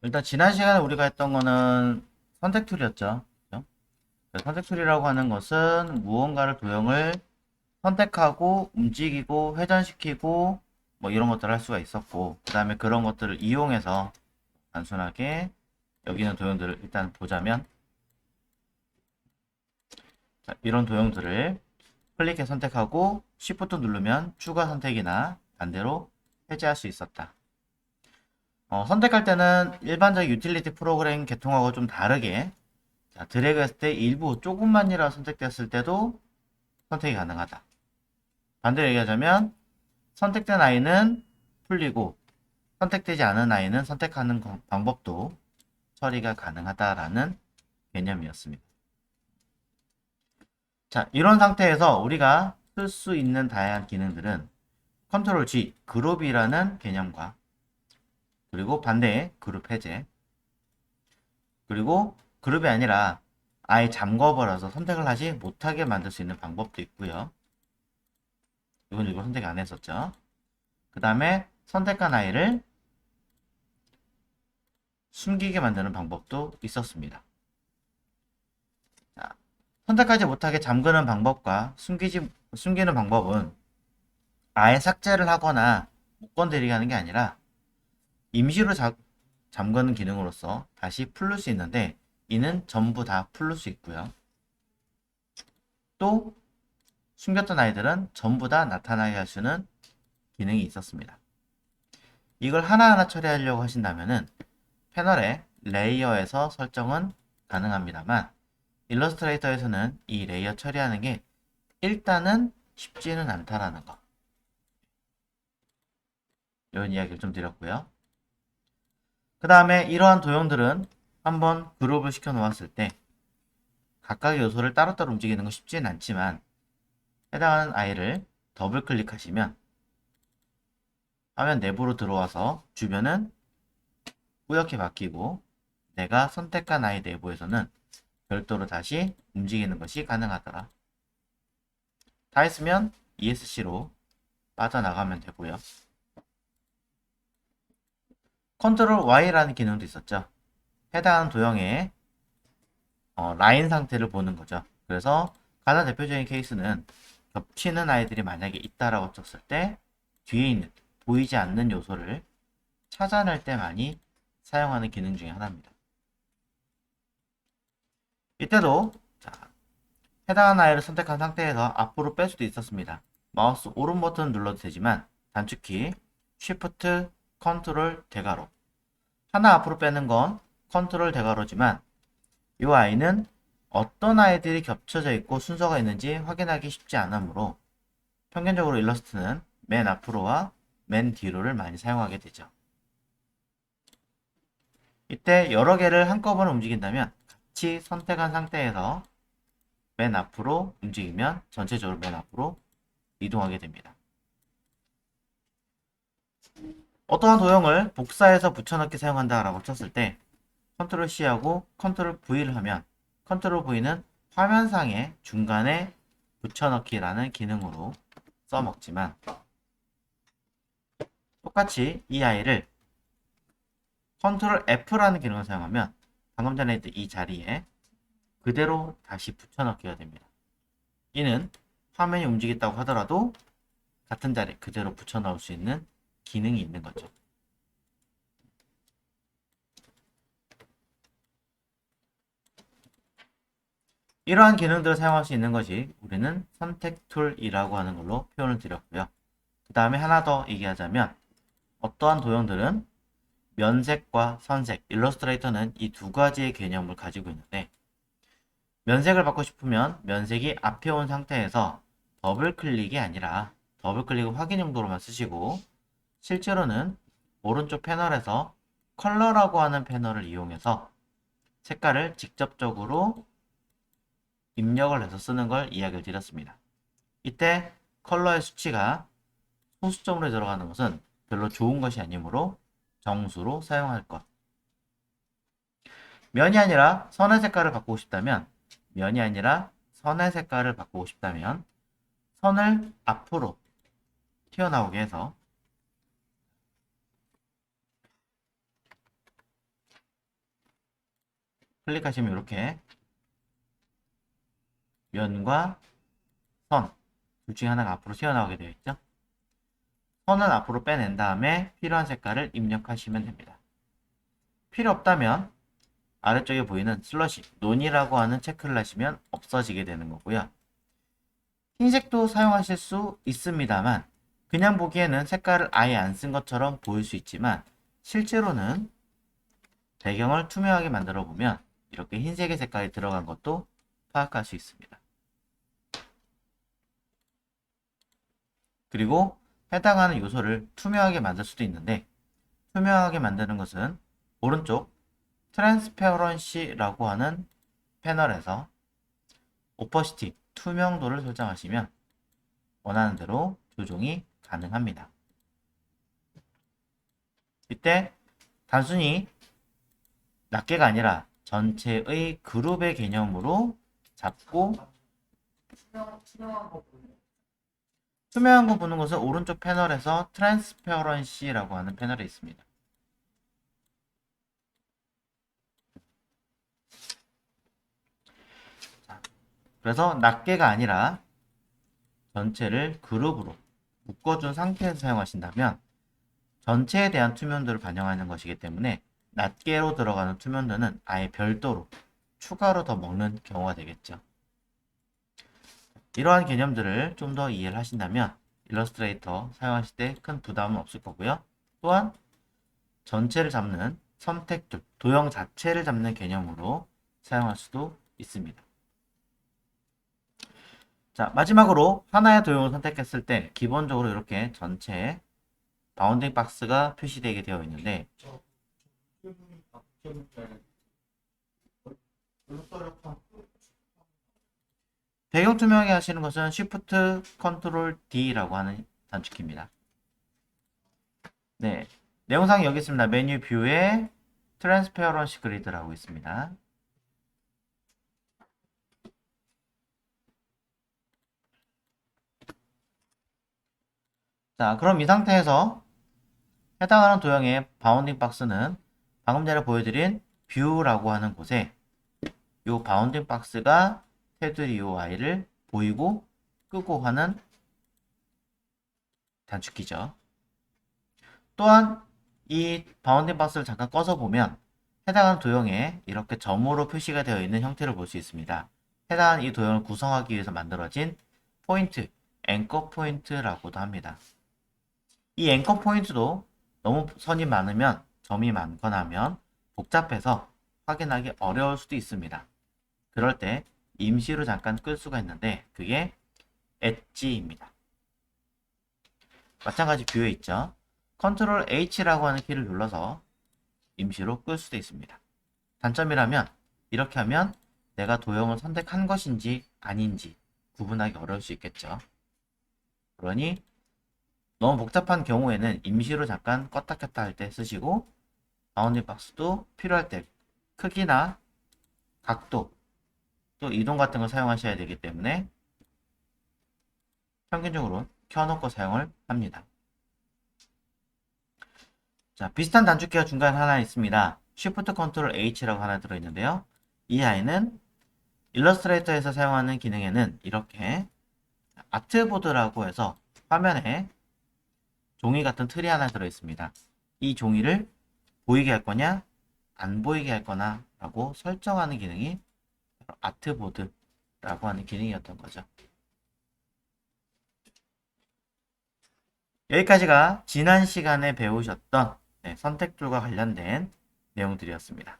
일단 지난 시간에 우리가 했던 거는 선택 툴이었죠. 그죠? 선택 툴이라고 하는 것은 무언가를 도형을 선택하고 움직이고 회전시키고 뭐 이런 것들을 할 수가 있었고, 그 다음에 그런 것들을 이용해서 단순하게 여기 있는 도형들을 일단 보자면, 자, 이런 도형들을 클릭해 선택하고 Shift 누르면 추가 선택이나 반대로 해제할 수 있었다. 선택할 때는 일반적 유틸리티 프로그램 계통하고 좀 다르게, 자, 드래그 했을 때 일부 조금만이라 선택됐을 때도 선택이 가능하다. 반대로 얘기하자면 선택된 아이는 풀리고 선택되지 않은 아이는 선택하는 방법도 처리가 가능하다라는 개념이었습니다. 자, 이런 상태에서 우리가 쓸 수 있는 다양한 기능들은 컨트롤 G, 그룹이라는 개념과, 그리고 반대에 그룹 해제, 그리고 그룹이 아니라 아예 잠궈버려서 선택을 하지 못하게 만들 수 있는 방법도 있고요. 이건 이거 선택 안 했었죠. 그 다음에 선택한 아이를 숨기게 만드는 방법도 있었습니다. 자, 선택하지 못하게 잠그는 방법과 숨기는 방법은 아예 삭제를 하거나 못 건드리게 하는 게 아니라 임시로 잠그는 기능으로서 다시 풀릴 수 있는데, 이는 전부 다 풀릴 수 있고요. 또 숨겼던 아이들은 전부 다 나타나게 할 수 있는 기능이 있었습니다. 이걸 하나하나 처리하려고 하신다면은 패널의 레이어에서 설정은 가능합니다만, 일러스트레이터에서는 이 레이어 처리하는 게 일단은 쉽지는 않다라는 거, 이런 이야기를 좀 드렸고요. 그 다음에 이러한 도형들은 한번 그룹을 시켜 놓았을 때 각각의 요소를 따로따로 움직이는 건 쉽지는 않지만, 해당하는 아이를 더블 클릭하시면 화면 내부로 들어와서 주변은 뿌옇게 바뀌고, 내가 선택한 아이 내부에서는 별도로 다시 움직이는 것이 가능하더라. 다 했으면 ESC로 빠져나가면 되고요. 컨트롤 Y라는 기능도 있었죠. 해당하는 도형의 라인 상태를 보는 거죠. 그래서 가장 대표적인 케이스는 겹치는 아이들이 만약에 있다라고 쳤을 때 뒤에 있는 보이지 않는 요소를 찾아낼 때 많이 사용하는 기능 중에 하나입니다. 이때도 자, 해당하는 아이를 선택한 상태에서 앞으로 뺄 수도 있었습니다. 마우스 오른 버튼 눌러도 되지만 단축키 Shift, Ctrl, 대괄호, 하나 앞으로 빼는 건 Ctrl 대괄호지만 이 아이는 어떤 아이들이 겹쳐져 있고 순서가 있는지 확인하기 쉽지 않으므로 평균적으로 일러스트는 맨 앞으로와 맨 뒤로를 많이 사용하게 되죠. 이때 여러 개를 한꺼번에 움직인다면 같이 선택한 상태에서 맨 앞으로 움직이면 전체적으로 맨 앞으로 이동하게 됩니다. 어떠한 도형을 복사해서 붙여넣기 사용한다라고 쳤을 때 컨트롤 C하고 컨트롤 V를 하면, 컨트롤 V는 화면상의 중간에 붙여넣기라는 기능으로 써먹지만, 똑같이 이 아이를 컨트롤 F라는 기능을 사용하면 방금 전에 했던 이 자리에 그대로 다시 붙여넣기가 됩니다. 이는 화면이 움직였다고 하더라도 같은 자리에 그대로 붙여넣을 수 있는 기능이 있는 거죠. 이러한 기능들을 사용할 수 있는 것이 우리는 선택 툴이라고 하는 걸로 표현을 드렸고요. 그 다음에 하나 더 얘기하자면, 어떠한 도형들은 면색과 선색, 일러스트레이터는 이 두 가지의 개념을 가지고 있는데, 면색을 받고 싶으면 면색이 앞에 온 상태에서 더블 클릭이 아니라 더블 클릭은 확인 용도로만 쓰시고, 실제로는 오른쪽 패널에서 컬러라고 하는 패널을 이용해서 색깔을 직접적으로 입력을 해서 쓰는 걸 이야기를 드렸습니다. 이때 컬러의 수치가 소수점으로 들어가는 것은 별로 좋은 것이 아니므로 정수로 사용할 것. 면이 아니라 선의 색깔을 바꾸고 싶다면, 면이 아니라 선의 색깔을 바꾸고 싶다면 선을 앞으로 튀어나오게 해서 클릭하시면 이렇게 면과 선 둘 중에 하나가 앞으로 튀어나오게 되어 있죠. 선을 앞으로 빼낸 다음에 필요한 색깔을 입력하시면 됩니다. 필요 없다면 아래쪽에 보이는 슬러시, 논이라고 하는 체크를 하시면 없어지게 되는 거고요. 흰색도 사용하실 수 있습니다만 그냥 보기에는 색깔을 아예 안 쓴 것처럼 보일 수 있지만 실제로는 배경을 투명하게 만들어 보면 이렇게 흰색의 색깔이 들어간 것도 파악할 수 있습니다. 그리고 해당하는 요소를 투명하게 만들 수도 있는데 투명하게 만드는 것은 오른쪽 트랜스페어런시라고 하는 패널에서 오퍼시티, 투명도를 설정하시면 원하는 대로 조정이 가능합니다. 이때 단순히 낱개가 아니라 전체의 그룹의 개념으로 잡고 투명한 거 보는 것은 오른쪽 패널에서 트랜스페어런시라고 하는 패널에 있습니다. 그래서 낱개가 아니라 전체를 그룹으로 묶어준 상태에서 사용하신다면 전체에 대한 투명도를 반영하는 것이기 때문에 낱개로 들어가는 투명도는 아예 별도로 추가로 더 먹는 경우가 되겠죠. 이러한 개념들을 좀 더 이해를 하신다면 일러스트레이터 사용하실 때 큰 부담은 없을 거고요. 또한 전체를 잡는 선택툴, 도형 자체를 잡는 개념으로 사용할 수도 있습니다. 자, 마지막으로 하나의 도형을 선택했을 때 기본적으로 이렇게 전체에 바운딩 박스가 표시되게 되어 있는데 배경 투명하게 하시는 것은 Shift Ctrl D라고 하는 단축키입니다. 네, 내용상이 여기 있습니다. 메뉴 뷰에 트랜스페어런시 그리드라고 있습니다. 자, 그럼 이 상태에서 해당하는 도형의 바운딩 박스는 방금 전에 보여드린 뷰라고 하는 곳에 이 바운딩 박스가 테두리 UI를 보이고 끄고 하는 단축키죠. 또한 이 바운딩 박스를 잠깐 꺼서 보면 해당하는 도형에 이렇게 점으로 표시가 되어 있는 형태를 볼 수 있습니다. 해당하는 이 도형을 구성하기 위해서 만들어진 포인트, 앵커 포인트라고도 합니다. 이 앵커 포인트도 너무 선이 많으면 점이 많거나 하면 복잡해서 확인하기 어려울 수도 있습니다. 그럴 때 임시로 잠깐 끌 수가 있는데 그게 엣지입니다. 마찬가지 뷰에 있죠. 컨트롤 H라고 하는 키를 눌러서 임시로 끌 수도 있습니다. 단점이라면 이렇게 하면 내가 도형을 선택한 것인지 아닌지 구분하기 어려울 수 있겠죠. 그러니 너무 복잡한 경우에는 임시로 잠깐 껐다 켰다 할 때 쓰시고 바운딩 박스도 필요할 때 크기나 각도 또 이동 같은 걸 사용하셔야 되기 때문에 평균적으로 켜놓고 사용을 합니다. 자, 비슷한 단축키가 중간에 하나 있습니다. Shift Ctrl H라고 하나 들어있는데요. 이 아이는 일러스트레이터에서 사용하는 기능에는 이렇게 아트보드라고 해서 화면에 종이 같은 틀이 하나 들어있습니다. 이 종이를 보이게 할 거냐 안 보이게 할 거나 라고 설정하는 기능이 아트보드라고 하는 기능이었던 거죠. 여기까지가 지난 시간에 배우셨던 선택툴과 관련된 내용들이었습니다.